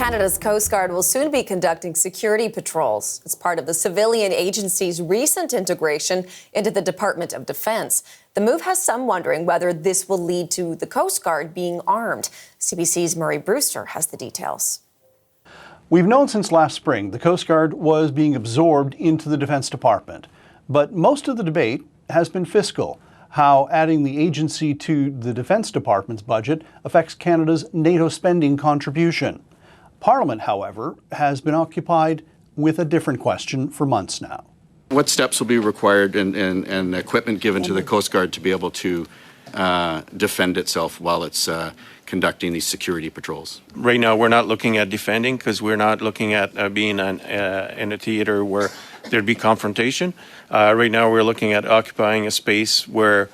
Canada's Coast Guard will soon be conducting security patrols. It's part of the civilian agency's recent integration into the Department of Defence. The move has some wondering whether this will lead to the Coast Guard being armed. CBC's Murray Brewster has the details. We've known since last spring the Coast Guard was being absorbed into the Defence Department. But most of the debate has been fiscal, how adding the agency to the Defence Department's budget affects Canada's NATO spending contribution. Parliament, however, has been occupied with a different question for months now. What steps will be required and equipment given to the Coast Guard to be able to defend itself while it's conducting these security patrols? Right now, we're not looking at defending because we're not looking at being in a theater where there'd be confrontation. Right now, we're looking at occupying a space where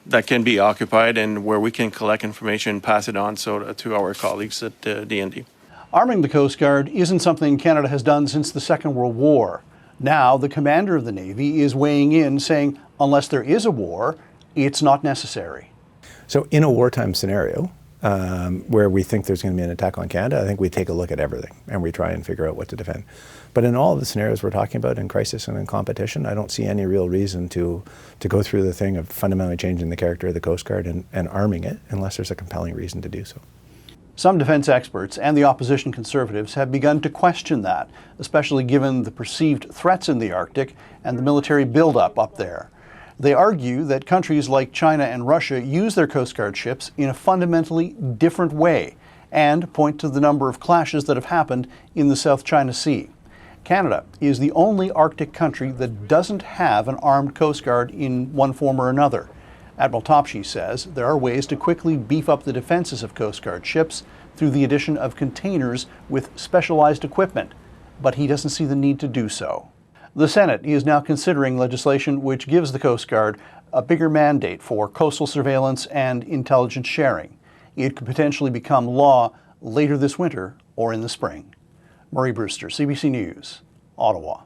that can be occupied and where we can collect information and pass it on to our colleagues at DND. Arming the Coast Guard isn't something Canada has done since the Second World War. Now, the commander of the Navy is weighing in, saying unless there is a war, it's not necessary. So in a wartime scenario, where we think there's going to be an attack on Canada, I think we take a look at everything and we try and figure out what to defend. But in all of the scenarios we're talking about in crisis and in competition, I don't see any real reason to go through the thing of fundamentally changing the character of the Coast Guard and arming it unless there's a compelling reason to do so. Some defense experts and the opposition Conservatives have begun to question that, especially given the perceived threats in the Arctic and the military buildup up there. They argue that countries like China and Russia use their Coast Guard ships in a fundamentally different way and point to the number of clashes that have happened in the South China Sea. Canada is the only Arctic country that doesn't have an armed Coast Guard in one form or another. Admiral Topshee says there are ways to quickly beef up the defenses of Coast Guard ships through the addition of containers with specialized equipment, but he doesn't see the need to do so. The Senate is now considering legislation which gives the Coast Guard a bigger mandate for coastal surveillance and intelligence sharing. It could potentially become law later this winter or in the spring. Murray Brewster, CBC News, Ottawa.